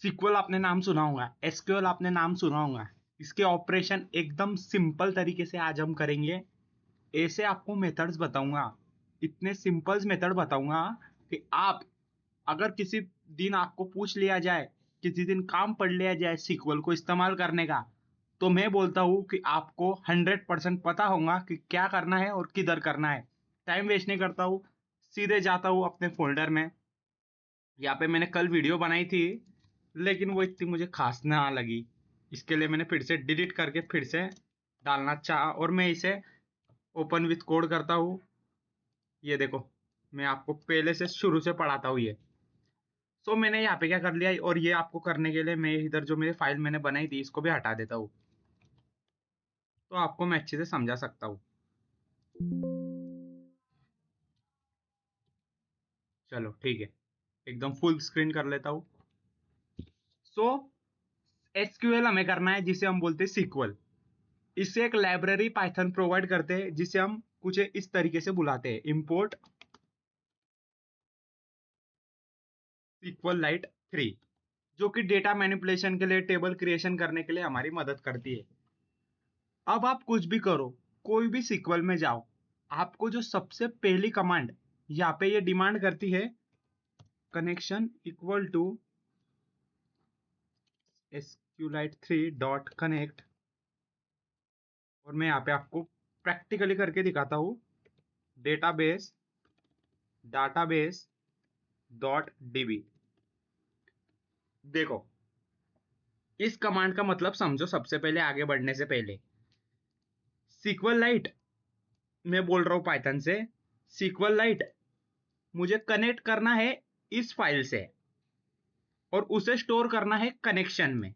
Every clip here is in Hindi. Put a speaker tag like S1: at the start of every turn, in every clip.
S1: सीक्वल आपने नाम सुना होगा, एसक्यूएल आपने नाम सुना होगा। इसके ऑपरेशन एकदम सिंपल तरीके से आज हम करेंगे। ऐसे आपको मेथड्स बताऊंगा, इतने सिंपल मेथड बताऊंगा कि आप अगर किसी दिन आपको पूछ लिया जाए, किसी दिन काम पढ़ लिया जाए सीक्वल को इस्तेमाल करने का, तो मैं बोलता हूँ कि आपको 100% पता होगा कि क्या करना है और किधर करना है। टाइम वेस्ट नहीं करता हूँ, सीधे जाता हूँ अपने फोल्डर में। यहाँ पे मैंने कल वीडियो बनाई थी, लेकिन वो इतनी मुझे खास ना लगी। इसके लिए मैंने फिर से डिलीट करके फिर से डालना चाहा और मैं इसे ओपन विथ कोड करता हूँ। ये देखो, मैं आपको पहले से शुरू से पढ़ाता हूँ ये। सो मैंने यहाँ पे क्या कर लिया, और ये आपको करने के लिए मैं इधर जो मेरी फाइल मैंने बनाई थी इसको भी हटा देता हूँ, तो आपको मैं अच्छे से समझा सकता हूँ। चलो ठीक है, एकदम फुल स्क्रीन कर लेता हूँ। सो एसक्यूएल हमें करना है जिसे हम बोलते हैं सीक्वल। इससे एक लाइब्रेरी पाइथन प्रोवाइड करते हैं जिसे हम कुछ इस तरीके से बुलाते हैं, इंपोर्ट SQLite 3, जो कि डेटा मैनिपुलेशन के लिए, टेबल क्रिएशन करने के लिए हमारी मदद करती है। अब आप कुछ भी करो, कोई भी सीक्वल में जाओ, आपको जो सबसे पहली कमांड यहाँ पे ये डिमांड करती है, connection equal to SQLite 3 dot connect, और मैं यहाँ पे आपको प्रैक्टिकली करके दिखाता हूँ, डेटाबेस डाटाबेस डॉट डीबी। देखो, इस कमांड का मतलब समझो सबसे पहले, आगे बढ़ने से पहले। सीक्वल लाइट मैं बोल रहा हूँ पाइथन से, सीक्वल लाइट मुझे कनेक्ट करना है इस फाइल से और उसे स्टोर करना है कनेक्शन में।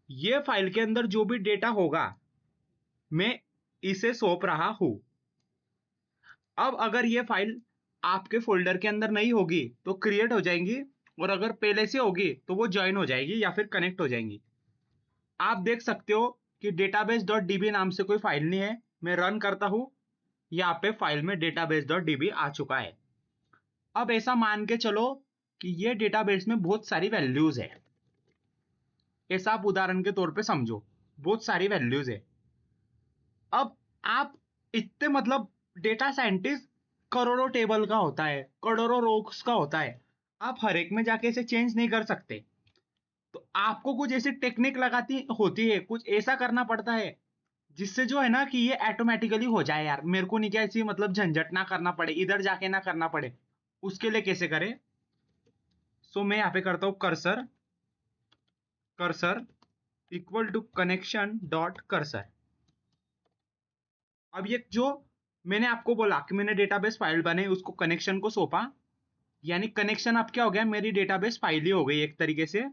S1: ये फाइल के अंदर जो भी डेटा होगा मैं इसे सौंप रहा हूं। अब अगर ये फाइल आपके फोल्डर के अंदर नहीं होगी तो क्रिएट हो जाएंगी, और अगर पहले से होगी तो वो ज्वाइन हो जाएगी या फिर कनेक्ट हो जाएंगी। आप देख सकते हो कि डेटाबेस डॉट डीबी नाम से कोई फाइल नहीं है। मैं रन करता हूं, यहाँ पे फाइल में डेटाबेस डॉट डीबी आ चुका है। अब ऐसा मान के चलो कि ये डेटाबेस में बहुत सारी वैल्यूज है। ऐसा आप उदाहरण के तौर पे समझो, बहुत सारी वैल्यूज है। अब आप इतने मतलब डेटा साइंटिस्ट, करोड़ों टेबल का होता है, करोड़ों रोक्स का होता है, आप हर एक में जाके इसे चेंज नहीं कर सकते। तो आपको कुछ ऐसी टेक्निक लगाती होती है, कुछ ऐसा करना पड़ता है जिससे जो है ना कि ये ऑटोमेटिकली हो जाए। यार मेरे को नहीं क्या ऐसी मतलब झंझट ना करना पड़े, इधर जाके ना करना पड़े। उसके लिए कैसे करें? सो मैं यहाँ पे करता हूँ cursor, cursor equal to connection dot cursor. अब ये जो मैंने आपको बोला कि मैंने डेटाबेस फाइल बनाई, उसको कनेक्शन को सौंपा, यानी कनेक्शन अब क्या हो गया, मेरी डेटाबेस फाइल ही हो गई एक तरीके से।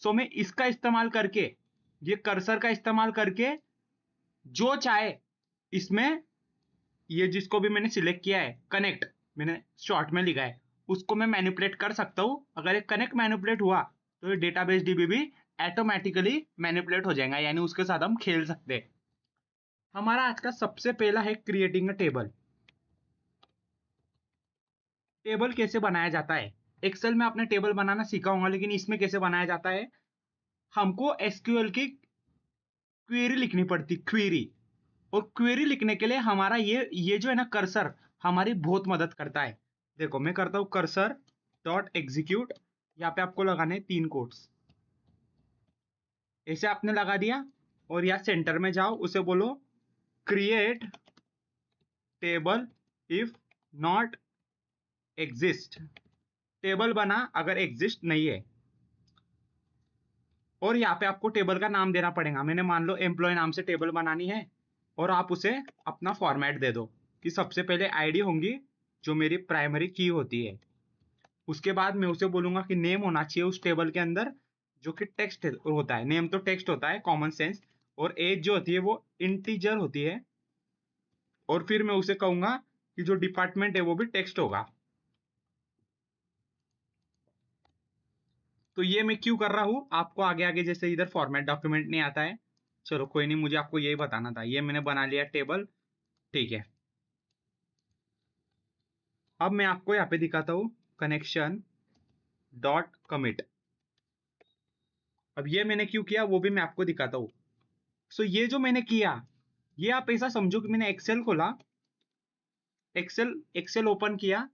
S1: सो मैं इसका इस्तेमाल करके, ये कर्सर का इस्तेमाल करके, जो चाहे इसमें, ये जिसको भी मैंने सिलेक्ट किया है कनेक्ट, मैंने शॉर्ट में लिखा है, उसको मैं मैनिपुलेट कर सकता हूं। अगर ये कनेक्ट मैनिपुलेट हुआ तो ये डेटाबेस डीबी भी ऑटोमेटिकली मैनिपुलेट हो जाएगा, यानी उसके साथ हम खेल सकते हैं। हमारा आज का सबसे पहला है क्रिएटिंग अ टेबल। टेबल कैसे बनाया जाता है? एक्सेल में आपने टेबल बनाना सीखा होगा, लेकिन इसमें कैसे बनाया जाता है? हमको एसक्यूएल की क्वेरी लिखनी पड़ती, क्वेरी। और क्वेरी लिखने के लिए हमारा ये जो है ना कर्सर, हमारी बहुत मदद करता है। देखो मैं करता हूं कर्सर डॉट एग्जीक्यूट, यहाँ पे आपको लगाने 3 कोट्स, ऐसे आपने लगा दिया। और यहाँ सेंटर में जाओ, उसे बोलो create table if not exist. Table बना अगर एग्जिस्ट नहीं है। और यहाँ पे आपको टेबल का नाम देना पड़ेगा। मैंने मान लो एम्प्लॉय नाम से टेबल बनानी है, और आप उसे अपना फॉर्मेट दे दो कि सबसे पहले आईडी होंगी जो मेरी प्राइमरी की होती है। उसके बाद मैं उसे बोलूंगा कि नेम होना चाहिए उस टेबल के अंदर, जो कि टेक्स्ट होता है। नेम तो टेक्स्ट होता है, कॉमन सेंस। और एज जो होती है वो इंटीजर होती है। और फिर मैं उसे कहूंगा कि जो डिपार्टमेंट है वो भी टेक्स्ट होगा। तो ये मैं क्यों कर रहा हूं, आपको आगे आगे जैसे इधर फॉर्मेट डॉक्यूमेंट नहीं आता है, चलो कोई नहीं, मुझे आपको यही बताना था। ये मैंने बना लिया टेबल, ठीक है। अब मैं आपको यहाँ पे दिखाता हूँ कनेक्शन डॉट कमिट। अब ये मैंने क्यों किया वो भी मैं आपको दिखाता हूँ। सो ये जो मैंने किया, ये आप ऐसा समझो कि मैंने एक्सेल खोला, एक्सेल ओपन किया,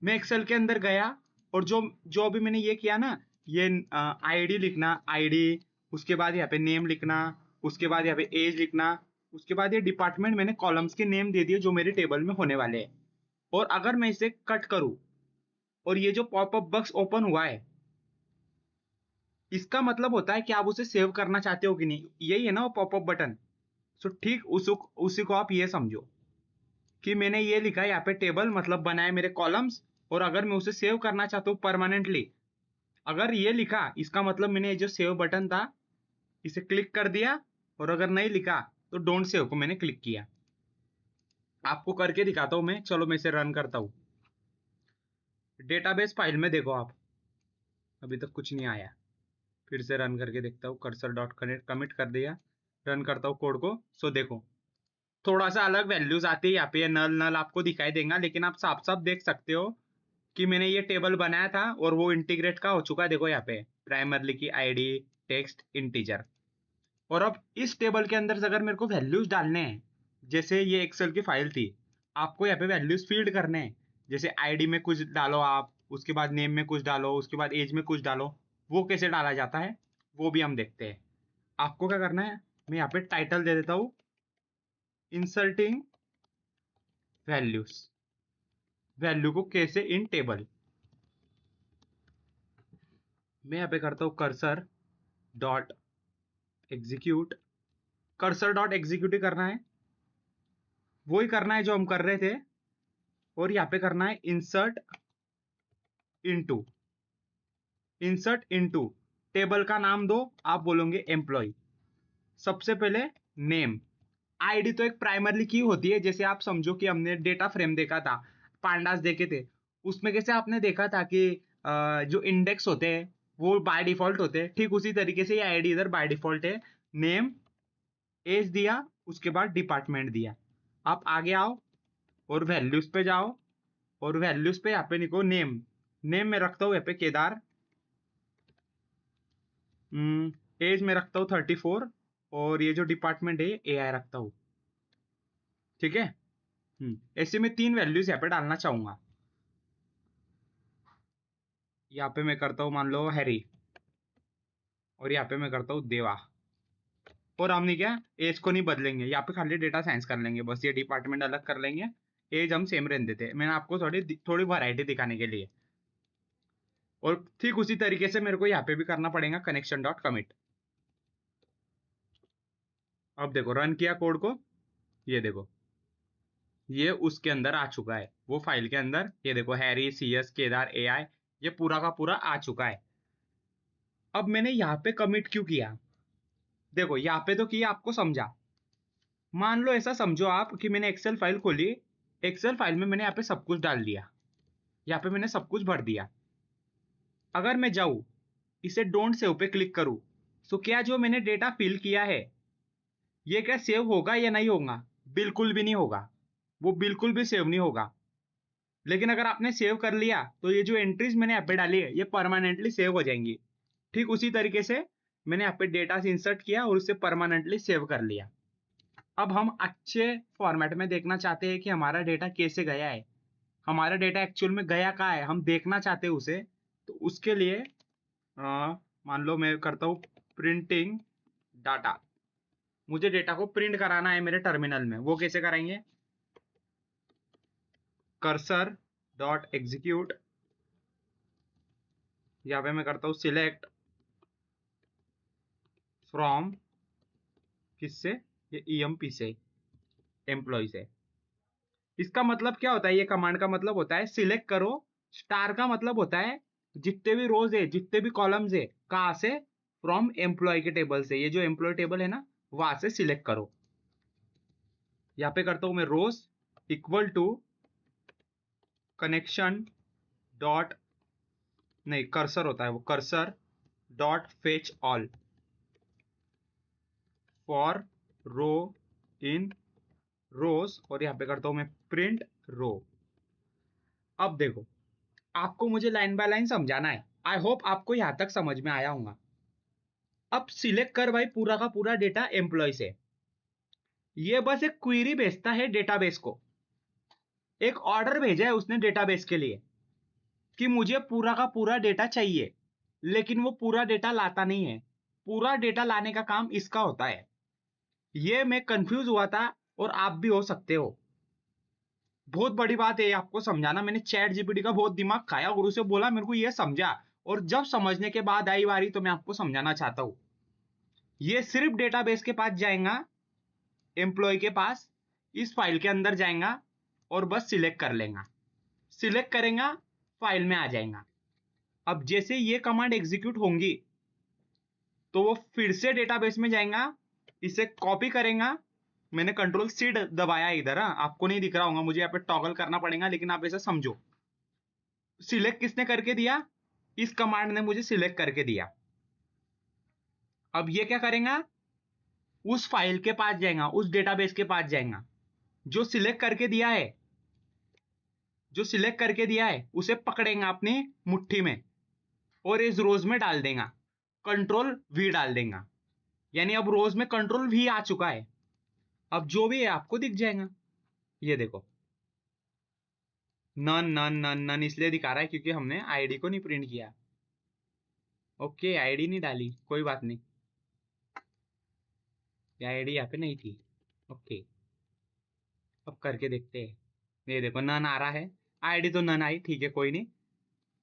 S1: मैं एक्सेल के अंदर गया, और जो जो अभी मैंने ये किया ना, ये आईडी लिखना, आईडी, उसके बाद यहाँ पे नेम लिखना, उसके बाद यहाँ पे एज लिखना, उसके बाद ये डिपार्टमेंट मैंने कॉलम्स के नेम दे दिए जो मेरे टेबल में होने वाले हैं। और अगर मैं इसे कट करूं और ये जो पॉपअप बॉक्स ओपन हुआ है, इसका मतलब होता है कि आप उसे सेव करना चाहते हो कि नहीं, यही है ना वो पॉपअप बटन। सो ठीक उसी को आप ये समझो कि मैंने ये लिखा है यहाँ पे टेबल, मतलब बनाए मेरे कॉलम्स, और अगर मैं उसे सेव करना चाहता हूँ परमानेंटली, अगर ये लिखा इसका मतलब मैंने ये जो सेव बटन था इसे क्लिक कर दिया, और अगर नहीं लिखा तो डोंट सेव को मैंने क्लिक किया। आपको करके दिखाता हूं मैं, चलो मैं इसे रन करता हूँ। डेटाबेस फाइल में देखो आप, अभी तक कुछ नहीं आया। फिर से रन करके देखता हूँ, कर्सर डॉट कनेक्ट कमिट कर दिया, रन करता हूँ कोड को। सो देखो थोड़ा सा अलग वैल्यूज आती है यहाँ पे, नल नल आपको दिखाई देगा, लेकिन आप साफ साफ देख सकते हो कि मैंने ये टेबल बनाया था और वो इंटीग्रेट का हो चुका है। देखो यहाँ पे प्राइमरली की आईडी, टेक्स्ट, इंटीजर। और अब इस टेबल के अंदर अगर मेरे को वैल्यूज डालने हैं, जैसे ये एक्सेल की फाइल थी, आपको यहाँ पे वैल्यूज फील्ड करने हैं, जैसे आईडी में कुछ डालो आप, उसके बाद नेम में कुछ डालो, उसके बाद एज में कुछ डालो। वो कैसे डाला जाता है वो भी हम देखते हैं। आपको क्या करना है, मैं यहाँ पे टाइटल दे देता हूँ, इंसर्टिंग वैल्यूज, वैल्यू को कैसे इन टेबल। मैं यहाँ पे करता हूँ cursor dot execute, cursor dot execute ही करना है, वही करना है जो हम कर रहे थे। और यहाँ पे करना है insert into, insert into, table का नाम दो, आप बोलोगे एम्प्लॉय। सबसे पहले नेम, आईडी तो एक प्राइमरी की होती है, जैसे आप समझो कि हमने डेटा फ्रेम देखा था, पांडास देखे थे, उसमें कैसे आपने देखा था कि जो इंडेक्स होते हैं वो बाय डिफॉल्ट होते हैं, ठीक उसी तरीके से ये आईडी इधर बाय डिफॉल्ट है। नेम, एज दिया, उसके बाद डिपार्टमेंट दिया। आप आगे आओ और वैल्यूज पे जाओ, और वैल्यूज पे यहाँ पे लिखो नेम, नेम में रखता हूँ यहाँ पे केदार, एज में रखता हूँ 34, और ये जो डिपार्टमेंट है ये एआई रखता हूँ। ठीक है। ऐसे में 3 वैल्यूज यहाँ पे डालना चाहूंगा। यहाँ पे मैं करता हूँ मान लो हैरी, और यहाँ पे मैं करता हूँ देवा। और हमने क्या, एज को नहीं बदलेंगे, यहाँ पे खाली डेटा साइंस कर लेंगे, बस ये डिपार्टमेंट अलग कर लेंगे, एज हम सेम रहने देते हैं। मैंने आपको थोड़ी थोड़ी वैरायटी दिखाने के लिए। और ठीक उसी तरीके से मेरे को यहाँ पे भी करना पड़ेगा कनेक्शन डॉट कमिट। अब देखो रन किया कोड को, ये देखो ये उसके अंदर आ चुका है, वो फाइल के अंदर, ये देखो हैरी, सीएस, केदार, एआई, ये पूरा का पूरा आ चुका है। अब मैंने यहाँ पे कमिट क्यों किया, देखो यहाँ पे तो किया, आपको समझा। मान लो ऐसा समझो आप कि मैंने एक्सेल फाइल खोली, एक्सेल फाइल में मैंने यहाँ पे सब कुछ डाल दिया, यहाँ पे मैंने सब कुछ भर दिया। अगर मैं जाऊँ इसे डोंट सेव पे क्लिक करूँ, तो क्या जो मैंने डेटा फिल किया है ये क्या सेव होगा या नहीं होगा? बिल्कुल भी नहीं होगा, वो बिल्कुल भी सेव नहीं होगा। लेकिन अगर आपने सेव कर लिया तो ये जो एंट्रीज मैंने यहाँ पे डाली है ये परमानेंटली सेव हो जाएंगी। ठीक उसी तरीके से मैंने यहाँ पे डेटा से इंसर्ट किया और उसे परमानेंटली सेव कर लिया। अब हम अच्छे फॉर्मेट में देखना चाहते हैं कि हमारा डेटा कैसे गया है, हमारा डेटा एक्चुअल में गया कहाँ है, हम देखना चाहते हैं उसे। तो उसके लिए मान लो मैं करता हूँ प्रिंटिंग डाटा, मुझे डेटा को प्रिंट कराना है मेरे टर्मिनल में, वो कैसे कराएंगे, कर्सर डॉट एग्जीक्यूट, यहाँ पे मैं करता हूँ सिलेक्ट फ्रॉम, किससे, ये ईएमपी से, एम्प्लॉय से। इसका मतलब क्या होता है, ये कमांड का मतलब होता है सिलेक्ट करो, स्टार का मतलब होता है जितने भी रोज है, जितने भी कॉलम्स है, कहाँ से, फ्रॉम एम्प्लॉय के टेबल से, ये जो एम्प्लॉय टेबल है ना वहां से सिलेक्ट करो। यहाँ पे करता हूं मैं rows equal to connection dot, नहीं कर्सर होता है वो, cursor dot fetch all for row in rows, और यहाँ पे करता हूं मैं प्रिंट रो। अब देखो आपको मुझे लाइन बाय लाइन समझाना है, आई होप आपको यहां तक समझ में आया होगा। अब सिलेक्ट कर भाई पूरा का पूरा डेटा एम्प्लॉय से। ये बस एक क्वेरी भेजता है डेटाबेस को, एक ऑर्डर भेजा है उसने डेटाबेस के लिए कि मुझे पूरा का पूरा डेटा चाहिए, लेकिन वो पूरा डेटा लाता नहीं है। पूरा डेटा लाने का काम इसका होता है। ये मैं कंफ्यूज हुआ था और आप भी हो सकते हो। बहुत बड़ी बात है आपको समझाना। मैंने चैट जीपीटी का बहुत दिमाग खाया और उसे बोला मेरे को ये समझा, और जब समझने के बाद आई बारी तो मैं आपको समझाना चाहता हूं। ये सिर्फ डेटाबेस के पास जाएगा, एम्प्लॉय के पास, इस फाइल के अंदर जाएगा और बस सिलेक्ट कर लेगा। सिलेक्ट करेगा, फाइल में आ जाएगा। अब जैसे ये कमांड एग्जीक्यूट होंगी तो वो फिर से डेटाबेस में जाएगा, इसे कॉपी करेगा। मैंने कंट्रोल सी दबाया इधर, आपको नहीं दिख रहा होगा, मुझे यहाँ पे टॉगल करना पड़ेगा, लेकिन आप ऐसा समझो। सिलेक्ट किसने करके दिया? इस कमांड ने मुझे सिलेक्ट करके दिया। अब ये क्या करेगा? उस फाइल के पास जाएगा, उस डेटाबेस के पास जाएगा जो सिलेक्ट करके दिया है। जो सिलेक्ट करके दिया है उसे पकड़ेगा अपनी मुट्ठी में और इस रोज में डाल देगा, कंट्रोल वी डाल देगा। यानी अब रोज में कंट्रोल वी आ चुका है। अब जो भी है आपको दिख जाएगा। ये देखो, नन नन नन नन इसलिए दिखा रहा है क्योंकि हमने आईडी को नहीं प्रिंट किया। ओके, आईडी नहीं डाली, कोई बात नहीं, आईडी यहाँ पे नहीं थी। ओके, अब करके देखते हैं। ये देखो नन आ रहा है, आईडी तो नन आई, ठीक है कोई नहीं।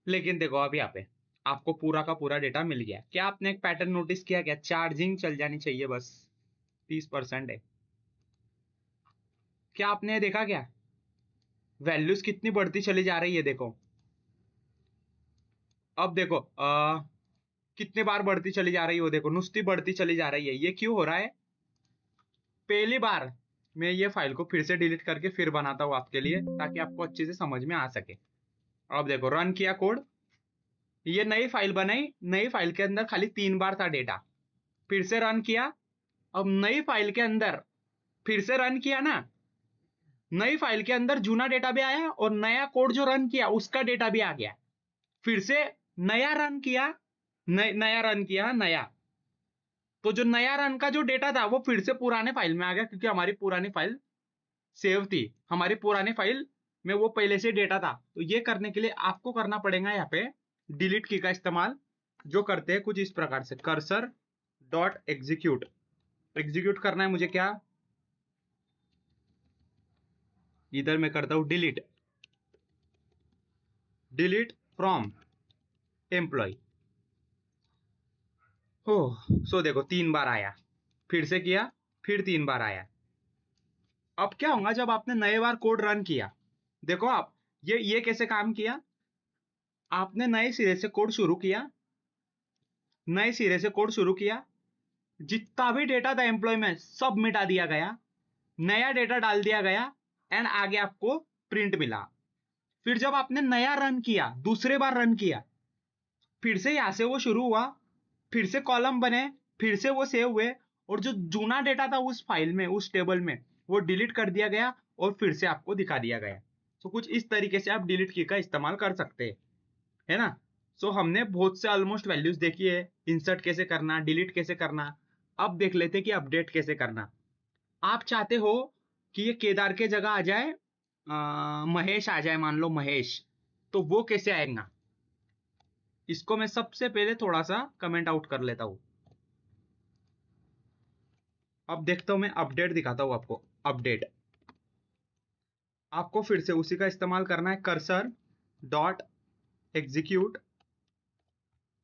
S1: लेकिन देखो अब यहाँ पे आपको पूरा का पूरा डेटा मिल गया। क्या आपने एक पैटर्न नोटिस किया? क्या चार्जिंग चल जानी चाहिए बस 30% है। क्या आपने देखा? क्या वैल्यूज कितनी बढ़ती चली जा रही है? देखो अब देखो कितने बार बढ़ती चली जा रही है। वो देखो नुस्ती बढ़ती चली जा रही है। ये क्यों हो रहा है? पहली बार मैं ये फाइल को फिर से डिलीट करके फिर बनाता हूँ आपके लिए, ताकि आपको अच्छे से समझ में आ सके। अब देखो रन किया कोड, ये नई फाइल बनाई, नई फाइल के अंदर खाली 3 बार था डेटा। फिर से रन किया, अब नई फाइल के अंदर फिर से रन किया ना, नई फाइल के अंदर जूना डेटा भी आया और नया कोड जो रन किया उसका डेटा भी आ गया। फिर से नया रन किया, नया रन किया नया, तो जो नया रन का जो डेटा था वो फिर से पुराने फाइल में आ गया, क्योंकि हमारी पुरानी फाइल सेव थी। हमारी पुरानी फाइल में वो पहले से डेटा था। तो ये करने के लिए आपको करना पड़ेगा यहाँ पे डिलीट की का इस्तेमाल, जो करते हैं कुछ इस प्रकार से, कर्सर डॉट एग्जीक्यूट। एग्जीक्यूट करना है मुझे क्या, इधर मैं करता हूं डिलीट, डिलीट फ्रॉम एम्प्लॉय। हो सो देखो 3 बार आया, फिर से किया, फिर 3 बार आया। अब क्या होगा जब आपने नए बार कोड रन किया? देखो आप, ये कैसे काम किया? आपने नए सिरे से कोड शुरू किया, नए सिरे से कोड शुरू किया, जितना भी डेटा था एम्प्लॉय में सब मिटा दिया गया, नया डेटा डाल दिया गया, एंड आगे आपको प्रिंट मिला। फिर जब आपने नया रन किया, दूसरे बार रन किया, फिर से यहां से वो शुरू हुआ, फिर से कॉलम बने, फिर से वो सेव हुए, और जो जूना डेटा था उस फाइल में, उस टेबल में, वो डिलीट कर दिया गया और फिर से आपको दिखा दिया गया। तो कुछ इस तरीके से आप डिलीट की का इस्तेमाल कर सकते हैं, है ना। सो हमने बहुत से ऑलमोस्ट वैल्यूज देखी है, इंसर्ट कैसे करना, डिलीट कैसे करना। अब देख लेते कि अपडेट कैसे करना। आप चाहते हो कि ये केदार के जगह आ जाए, महेश आ जाए, मान लो महेश, तो वो कैसे आएगा? इसको मैं सबसे पहले थोड़ा सा कमेंट आउट कर लेता हूं। अब देखता हूं, मैं अपडेट दिखाता हूं आपको। अपडेट आपको फिर से उसी का इस्तेमाल करना है, कर्सर डॉट एग्जीक्यूट।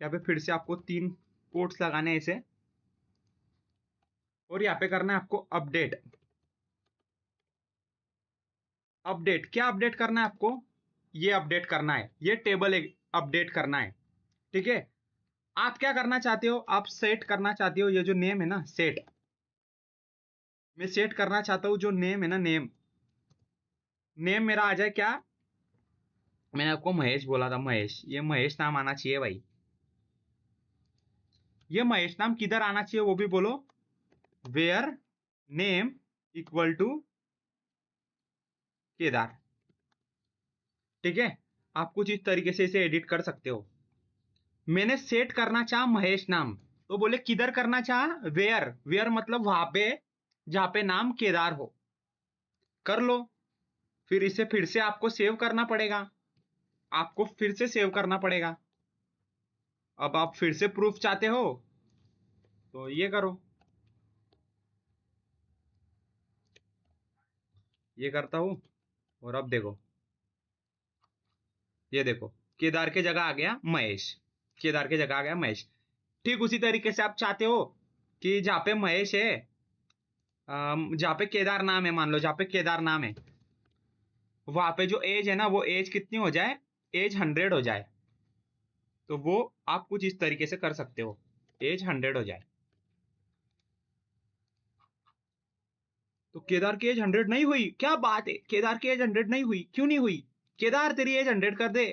S1: यहाँ पे फिर से आपको 3 कोट्स लगाने हैं इसे, और यहाँ पे करना है आपको अपडेट। अपडेट क्या अपडेट करना है आपको? ये अपडेट करना है, ये टेबल अपडेट करना है, ठीक है। आप क्या करना चाहते हो? आप सेट करना चाहते हो, ये जो नेम है ना सेट, मैं सेट करना चाहता हूं जो नेम है ना, नेम, नेम मेरा आ जाए क्या? मैंने आपको महेश बोला था, महेश, ये महेश नाम आना चाहिए भाई। ये महेश नाम किधर आना चाहिए वो भी बोलो। Where name equal to Kedar, ठीक है। आप कुछ इस तरीके से इसे एडिट कर सकते हो। मैंने सेट करना चाहा महेश नाम, तो बोले किधर करना चाहा, वेयर, वेयर मतलब वहां पे जहां पे नाम केदार हो। कर लो। फिर इसे फिर से आपको सेव करना पड़ेगा, आपको फिर से सेव करना पड़ेगा। अब आप फिर से प्रूफ चाहते हो तो ये करो, ये करता हूं। और अब देखो, ये देखो, केदार के जगह आ गया महेश, केदार के जगह आ गया महेश। ठीक उसी तरीके से आप चाहते हो कि जहाँ पे महेश है, जहाँ पे केदार नाम है, मान लो जहाँ पे केदार नाम है, वहां पे जो एज है ना, वो एज कितनी हो जाए, एज 100 हो जाए। तो वो आप कुछ इस तरीके से कर सकते हो, एज 100 हो जाए। तो केदार की एज 100 नहीं हुई, क्या बात है, केदार की एज 100 नहीं हुई, क्यों नहीं हुई? केदार तेरी एज 100 कर दे।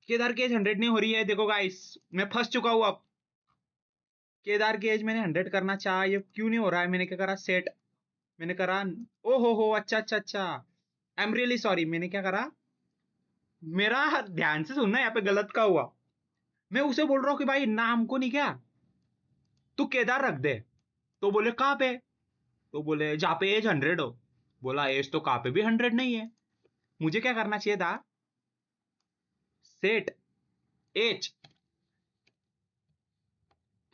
S1: केदार की एज 100 नहीं हो रही है, देखो गाइस, मैं फंस चुका हूं अब। केदार की एज मैंने 100 करना चाहा, ये क्यों नहीं हो रहा है? मैंने क्या करा, सेट, मैंने करा, ओ हो, अच्छा अच्छा अच्छा, आई एम रियली सॉरी। मैंने क्या करा, मेरा ध्यान से सुनना, यहाँ पे गलत का हुआ। मैं उसे बोल रहा हूँ कि भाई नाम को नहीं, क्या तू केदार रख दे। तो बोले कहाँ पे, तो बोले जहाँ पे एज 100 हो। बोला एज तो कहाँ पे भी 100 नहीं है। मुझे क्या करना चाहिए था, सेट एज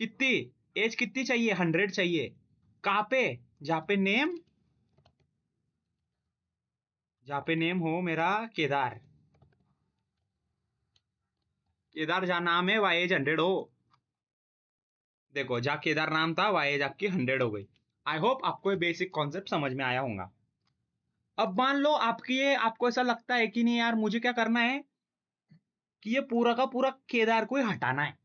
S1: कितनी, एज कितनी चाहिए, 100 चाहिए। कहाँ पे, जहाँ पे नेम, जहाँ पे नेम हो मेरा केदार, केदार जहाँ नाम है वहाँ एज 100 हो। देखो जहाँ केदार नाम था वहाँ एज आपकी 100 हो गई। आई होप आपको ये बेसिक कॉन्सेप्ट समझ में आया होगा। अब मान लो आपकी ये, आपको ऐसा लगता है कि नहीं यार, मुझे क्या करना है कि ये पूरा का पूरा केदार को ही हटाना है।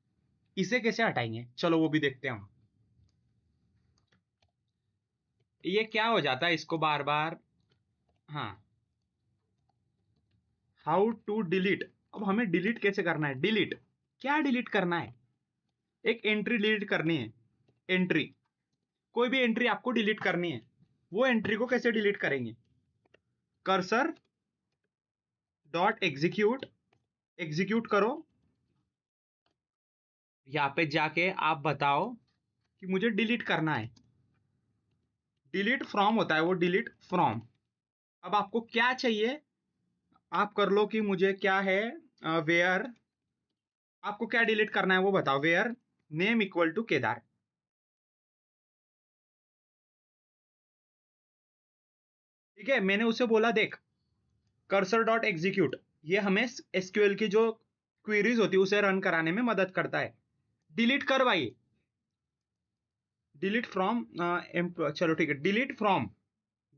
S1: इसे कैसे हटाएंगे, चलो वो भी देखते हैं हम। ये क्या हो जाता है इसको बार बार, हाँ, हाउ टू डिलीट। अब हमें डिलीट कैसे करना है, डिलीट, क्या डिलीट करना है, एक एंट्री डिलीट करनी है। एंट्री, कोई भी एंट्री आपको डिलीट करनी है। वो एंट्री को कैसे डिलीट करेंगे, कर्सर डॉट एग्जीक्यूट, एग्जीक्यूट करो। यहाँ पे जाके आप बताओ कि मुझे डिलीट करना है। डिलीट फ्रॉम होता है वो, डिलीट फ्रॉम। अब आपको क्या चाहिए, आप कर लो कि मुझे क्या है, वेयर, आपको क्या डिलीट करना है वो बताओ। Where name equal to Kedar, ठीक है। मैंने उसे बोला देख, कर्सर डॉट एग्जीक्यूट, ये हमें एसक्यूएल की जो क्वेरीज होती है उसे रन कराने में मदद करता है। डिलीट कर भाई, डिलीट फ्रॉम, चलो ठीक है, डिलीट फ्रॉम,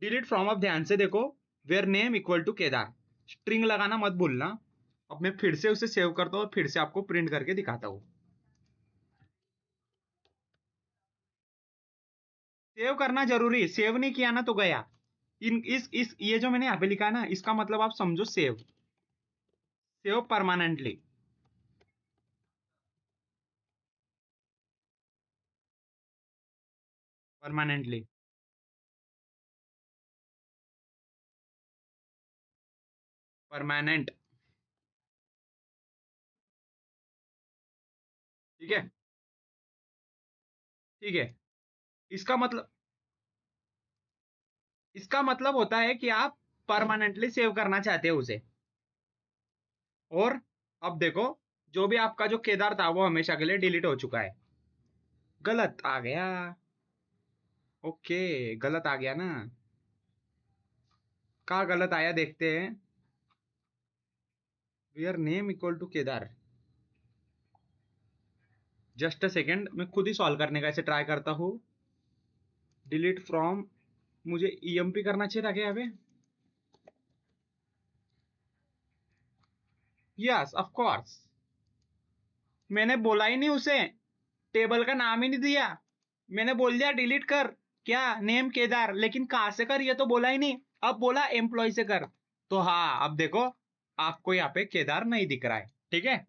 S1: डिलीट फ्रॉम। अब ध्यान से देखो, where name equal to Kedar, string लगाना मत भूलना। अब मैं फिर से उसे सेव करता हूँ और फिर से आपको प्रिंट करके दिखाता हूँ। सेव करना जरूरी, सेव नहीं किया ना तो गया। इन इस ये जो मैंने यहाँ पे लिखा है ना, इसका मतलब आप समझो save, save permanently. Permanently, permanent, ठीक है, ठीक है। इसका मतलब, इसका मतलब होता है कि आप परमानेंटली सेव करना चाहते हो उसे। और अब देखो, जो भी आपका जो केदार था वो हमेशा के लिए डिलीट हो चुका है। गलत आ गया, ओके, गलत आ गया ना, कहाँ गलत आया देखते हैं। Where name equal to Kedar, just a second, मैं खुद ही सॉल्व करने का ऐसे ट्राई करता हूँ। डिलीट फ्रॉम, मुझे ईएमपी करना चाहिए था क्या यहाँ पे, यस ऑफ कोर्स। मैंने बोला ही नहीं उसे, टेबल का नाम ही नहीं दिया, मैंने बोल दिया डिलीट कर, क्या नेम केदार, लेकिन कहाँ से कर ये तो बोला ही नहीं। अब बोला एम्प्लॉय से कर, तो हाँ अब देखो, आपको यहाँ पे केदार नहीं दिख रहा है, ठीक है।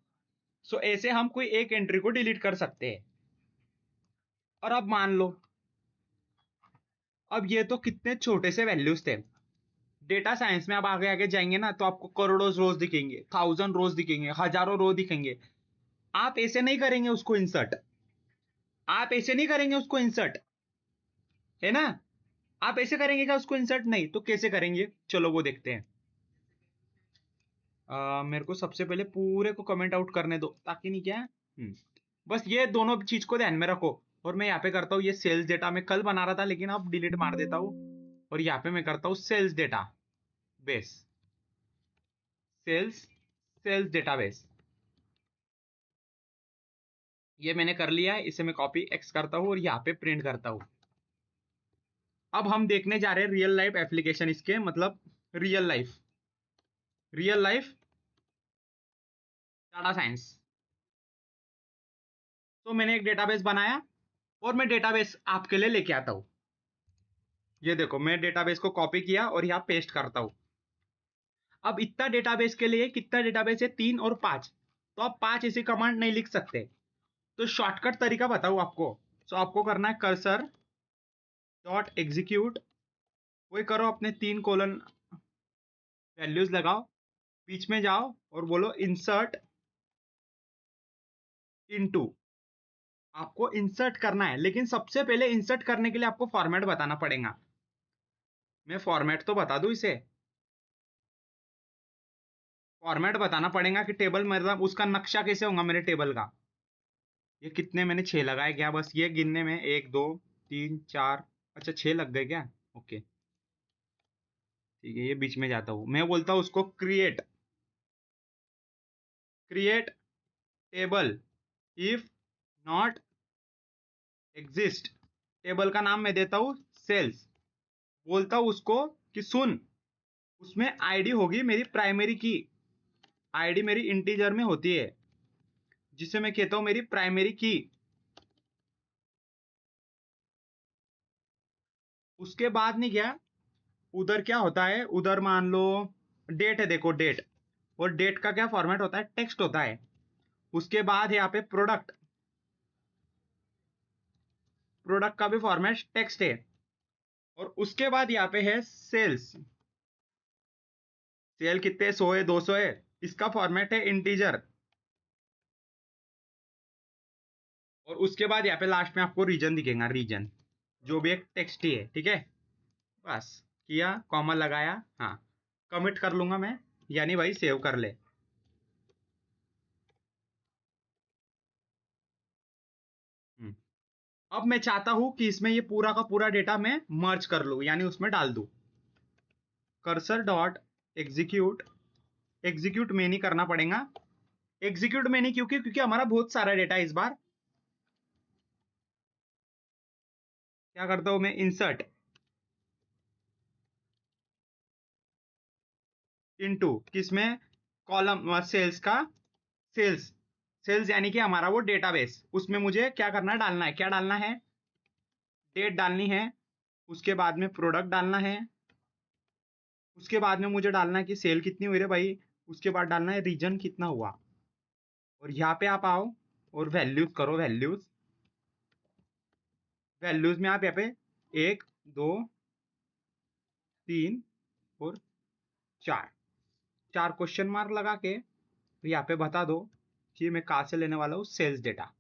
S1: सो ऐसे हम कोई एक एंट्री को डिलीट कर सकते हैं। और अब मान लो, अब ये तो कितने छोटे से वैल्यूज थे, डेटा साइंस में आप आगे आगे जाएंगे ना तो आपको करोड़ों रोज दिखेंगे, 1000 रोज दिखेंगे, हजारों रो दिखेंगे। आप ऐसे नहीं करेंगे उसको इंसर्ट, आप ऐसे नहीं करेंगे उसको इंसर्ट, है ना? आप ऐसे करेंगे क्या उसको इंसर्ट? नहीं तो कैसे करेंगे, चलो वो देखते हैं। मेरे को सबसे पहले पूरे को कमेंट आउट करने दो ताकि नहीं क्या बस ये दोनों चीज को ध्यान में रखो। और मैं यहाँ पे करता हूँ ये सेल्स डेटा, मैं कल बना रहा था लेकिन अब डिलीट मार देता हूँ। और यहाँ पे मैं करता हूँ sales data base, sales sales database. ये मैंने कर लिया है, इसे मैं कॉपी एक्स करता हूँ और यहाँ पे प्रिंट करता हूँ। अब हम देखने जा रहे हैं रियल लाइफ एप्लीकेशन इसके, मतलब real life, real life data science. तो मैंने एक डेटाबेस बनाया और मैं डेटाबेस आपके लिए लेके आता हूँ। ये देखो मैं डेटाबेस को कॉपी किया और यहाँ पेस्ट करता हूँ। अब इतना डेटाबेस के लिए कितना डेटाबेस है, 3 और 5, तो आप 5 ऐसी कमांड नहीं लिख सकते। तो शॉर्टकट तरीका बताऊँ आपको। तो आपको करना है कर्सर डॉट एग्जीक्यूट, वही करो अपने 3 कोलन वैल्यूज लगाओ, बीच में जाओ और बोलो इंसर्ट इनटू। आपको इंसर्ट करना है लेकिन सबसे पहले इंसर्ट करने के लिए आपको फॉर्मेट बताना पड़ेगा। मैं फॉर्मेट तो बता दूं इसे, फॉर्मेट बताना पड़ेगा कि टेबल मतलब उसका नक्शा कैसे होगा मेरे टेबल का। ये कितने मैंने 6 लगाए क्या, बस ये गिनने में 1 2 3 4, अच्छा 6 लग गए क्या? ओके ठीक है, ये बीच में जाता हूँ, मैं बोलता हूँ उसको create, create table if not exist. Table का नाम मैं देता हूँ सेल्स। बोलता हूँ उसको कि सुन, उसमें आईडी होगी मेरी प्राइमरी की, आईडी मेरी इंटीजर में होती है जिसे मैं कहता हूं मेरी प्राइमरी की। उसके बाद नहीं क्या, उधर क्या होता है, उधर मान लो डेट है, देखो डेट, और डेट का क्या फॉर्मेट होता है, टेक्स्ट होता है। उसके बाद यहाँ पे प्रोडक्ट, प्रोडक्ट का भी फॉर्मेट टेक्स्ट है। और उसके बाद यहाँ पे है सेल्स, सेल कितने 100 है 200 है, इसका फॉर्मेट है इंटीजर। और उसके बाद यहाँ पे लास्ट में आपको रीजन दिखेगा, रीजन जो भी एक टेक्स्ट ही है, ठीक है। बस किया, कॉमा लगाया, हाँ कमिट कर लूंगा मैं, यानी भाई सेव कर ले। हम्म। अब मैं चाहता हूं कि इसमें ये पूरा का पूरा डेटा मैं मर्ज कर लूं, यानी उसमें डाल दूं। कर्सर डॉट एग्जीक्यूट, एग्जीक्यूट में नहीं करना पड़ेगा, एग्जीक्यूट में नहीं क्योंकि क्योंकि हमारा बहुत सारा डेटा है इस बार। क्या करता हूं मैं, इंसर्ट इनटू, किसमें, कॉलम सेल्स का, सेल्स, सेल्स यानी कि हमारा वो डेटाबेस, उसमें मुझे क्या करना है, डालना है, क्या डालना है, डेट डालनी है। उसके बाद में प्रोडक्ट डालना है। उसके बाद में मुझे डालना है कि सेल कितनी हुई रे भाई। उसके बाद डालना है रीजन कितना हुआ। और यहाँ पे आप आओ और वैल्यूज करो, वैल्यूज, वैल्यूज में आप यहाँ पे 1 2 3 और 4, 4 क्वेश्चन मार्क लगा के यहाँ पे बता दो कि मैं कहाँ से लेने वाला हूँ सेल्स डेटा।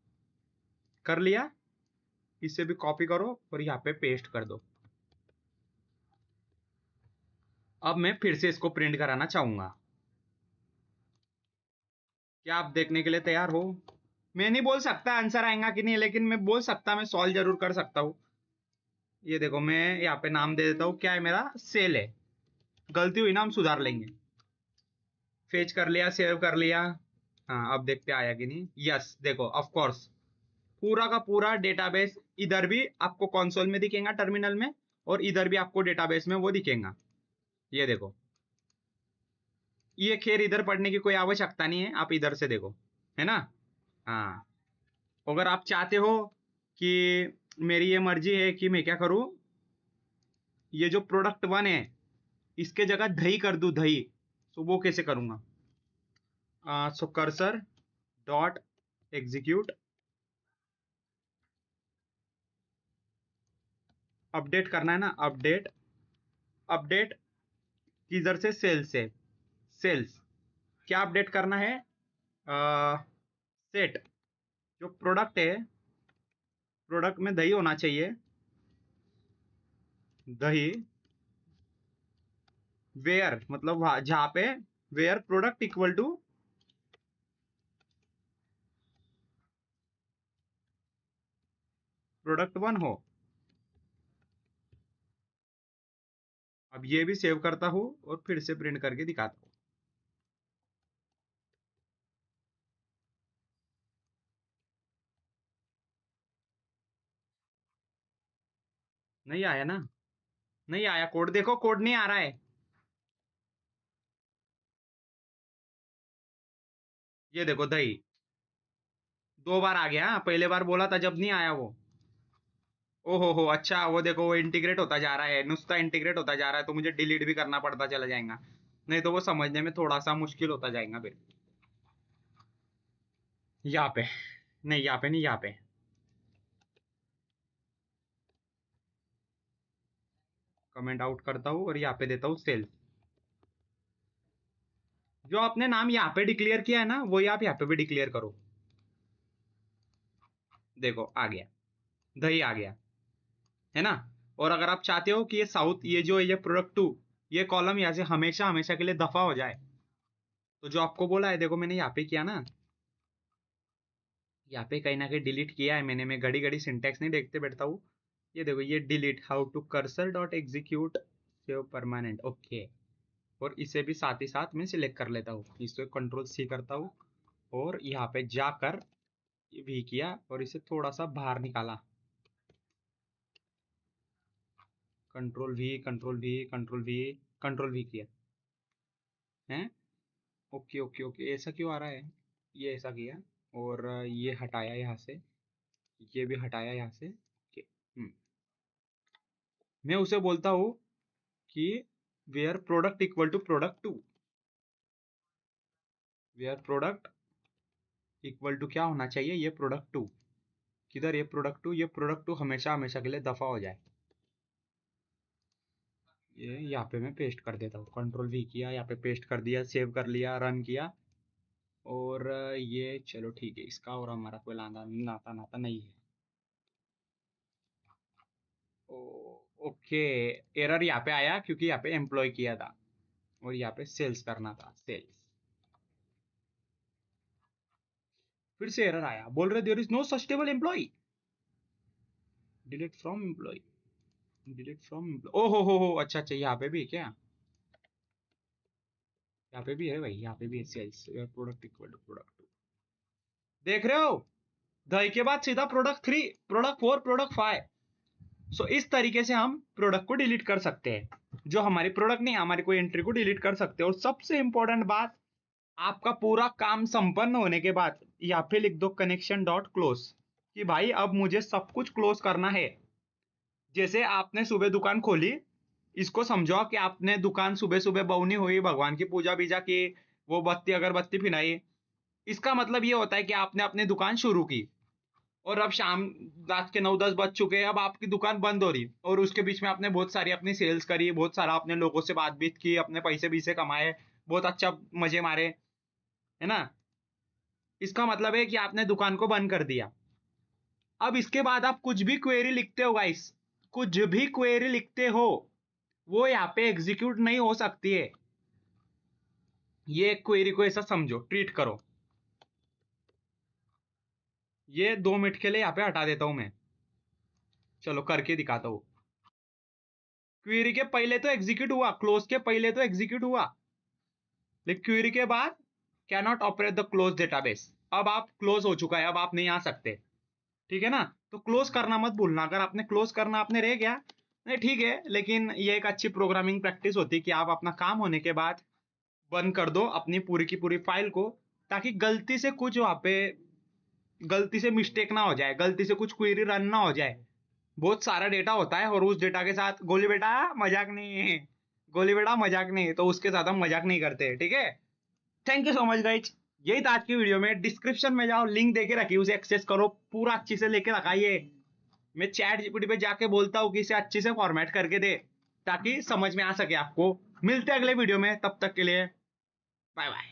S1: कर लिया, इसे भी कॉपी करो और यहाँ पे पेस्ट कर दो। अब मैं फिर से इसको प्रिंट कराना चाहूंगा, क्या आप देखने के लिए तैयार हो? मैं नहीं बोल सकता आंसर आएगा कि नहीं, लेकिन मैं बोल सकता, मैं सॉल्व जरूर कर सकता हूँ। ये देखो मैं यहाँ पे नाम दे देता हूँ, क्या है मेरा, सेल है। गलती हुई ना, हम सुधार लेंगे। फेच कर लिया, सेव कर लिया। हाँ अब देखते आया कि नहीं, यस देखो ऑफ कोर्स पूरा का पूरा डेटाबेस इधर भी आपको कंसोल में दिखेगा टर्मिनल में, और इधर भी आपको डेटाबेस में वो दिखेगा। ये देखो, ये खैर इधर पढ़ने की कोई आवश्यकता नहीं है, आप इधर से देखो, है ना। हाँ अगर आप चाहते हो कि मेरी ये मर्जी है कि मैं क्या करूं, ये जो प्रोडक्ट 1 है इसके जगह दही कर दूं, दही, तो वो कैसे करूंगा। सो कर्सर डॉट एग्जीक्यूट, अपडेट करना है ना, अपडेट, अपडेट किधर से? सेल्स क्या अपडेट करना है? सेट जो प्रोडक्ट है, प्रोडक्ट में दही होना चाहिए, दही वेयर मतलब जहां पे where product equal to product 1 हो। अब ये भी सेव करता हूं और फिर से प्रिंट करके दिखाता हूं। नहीं आया ना? नहीं आया कोड, देखो कोड नहीं आ रहा है। ये देखो दही 2 बार आ गया, पहले बार बोला था जब नहीं आया वो। ओहो हो, अच्छा वो देखो वो इंटीग्रेट होता जा रहा है, नुस्खा इंटीग्रेट होता जा रहा है, तो मुझे डिलीट भी करना पड़ता चला जाएगा, नहीं तो वो समझने में थोड़ा सा मुश्किल होता जाएगा फिर। यहाँ पे नहीं, यहाँ पे नहीं, यहाँ पे कमेंट आउट करता हूँ और यहाँ पे देता हूँ सेल्स। जो आपने नाम यहाँ पे डिक्लेयर किया है ना, वही आप यहाँ पे भी डिक्लेयर करो। देखो आ गया, दही आ गया, है ना? और अगर आप चाहते हो कि ये साउथ, ये जो ये प्रोडक्ट 2, ये कॉलम यहाँ से हमेशा हमेशा के लिए दफा हो जाए, तो जो आपको बोला है, देखो मैंने यहाँ पे किया ना, यहाँ पे कहीं ना कहीं डिलीट किया है मैंने, मैं घड़ी घड़ी सिंटेक्स नहीं देखते बैठता हूँ। ये देखो ये delete how to cursor dot execute save permanent, okay. और इसे भी साथ ही साथ मैं सिलेक्ट कर लेता हूँ, इसको कंट्रोल सी करता हूँ और यहाँ पे जाकर भी किया और इसे थोड़ा सा बाहर निकाला, control we control we control we control we किया है। ओके ओके ओके, ऐसा क्यों आ रहा है? ये ऐसा किया और ये हटाया यहाँ से, ये भी हटाया यहाँ से, ओके। मैं उसे बोलता हूँ कि where product equal to product 2, where product equal to क्या होना चाहिए? ये प्रोडक्ट 2। किधर ये प्रोडक्ट 2? ये प्रोडक्ट 2 हमेशा हमेशा के लिए दफा हो जाए। ये यहाँ पे मैं पेस्ट कर देता हूँ, कंट्रोल वी किया, यहाँ पे पेस्ट कर दिया, सेव कर लिया, रन किया और ये चलो ठीक है, इसका और हमारा कोई नाता नाता नहीं है। ओ, ओके, एरर यहाँ पे आया क्योंकि यहाँ पे एम्प्लॉय किया था और यहाँ पे सेल्स करना था, सेल्स। फिर से एरर आया, बोल रहे there is no such table employ, delete from employ, delete from employ. ओ हो, अच्छा अच्छा, यहाँ पे भी है क्या? यहाँ पे भी है भाई, यहाँ पे भी है, sales product equal to product. देख रहे हो, दही के बाद सीधा प्रोडक्ट 3, प्रोडक्ट 4, प्रोडक्ट 5। सो इस तरीके से हम प्रोडक्ट को डिलीट कर सकते हैं, जो हमारी प्रोडक्ट नहीं, हमारी कोई एंट्री को डिलीट कर सकते हैं। और सबसे इंपॉर्टेंट बात, आपका पूरा काम संपन्न होने के बाद यहाँ पे लिख दो कनेक्शन डॉट क्लोज, कि भाई अब मुझे सब कुछ क्लोज करना है। जैसे आपने सुबह दुकान खोली, इसको समझो कि आपने दुकान सुबह सुबह बउनी हुई, भगवान की पूजा बीजा की, वो बत्ती अगरबत्ती फिनाई, इसका मतलब ये होता है कि आपने अपनी दुकान शुरू की और अब शाम रात के 9-10 बज चुके हैं, अब आपकी दुकान बंद हो रही, और उसके बीच में आपने बहुत सारी अपनी सेल्स करी, बहुत सारा अपने लोगों से बातचीत की, अपने पैसे भी से कमाए, बहुत अच्छा मजे मारे, है ना? इसका मतलब है कि आपने दुकान को बंद कर दिया। अब इसके बाद आप कुछ भी क्वेरी लिखते हो गाइस, कुछ भी क्वेरी लिखते हो, वो यहाँ पे एग्जीक्यूट नहीं हो सकती है। ये क्वेरी को ऐसा समझो, ट्रीट करो। ये 2 मिनट के लिए यहाँ पे हटा देता हूं मैं, चलो करके दिखाता हूं। क्वेरी के पहले तो एग्जीक्यूट हुआ, क्लोज के पहले तो एग्जीक्यूट हुआ, लेकिन क्वेरी के बाद can not operate the close database. अब आप क्लोज हो चुका है, अब आप नहीं आ सकते, ठीक है ना? तो क्लोज करना मत भूलना, अगर आपने क्लोज करना आपने रह गया, नहीं ठीक है, लेकिन ये एक अच्छी प्रोग्रामिंग प्रैक्टिस होती है कि आप अपना काम होने के बाद बंद कर दो अपनी पूरी की पूरी फाइल को, ताकि गलती से कुछ वहां पे गलती से मिस्टेक ना हो जाए, गलती से कुछ क्वेरी रन ना हो जाए। बहुत सारा डेटा होता है और उस डेटा के साथ गोली बेटा मजाक नहीं है, गोली बेटा मजाक नहीं है, तो उसके साथ हम मजाक नहीं करते, ठीक है? Thank you so much guys, यही था आज की वीडियो में। डिस्क्रिप्शन में जाओ, लिंक देके रखी, उसे एक्सेस करो, पूरा अच्छी से लेके रखा ये। मैं चैट जीपीटी पे जाके बोलता हूँ कि इसे अच्छे से फॉर्मेट करके दे, ताकि समझ में आ सके आपको। मिलते हैं अगले वीडियो में, तब तक के लिए बाय बाय।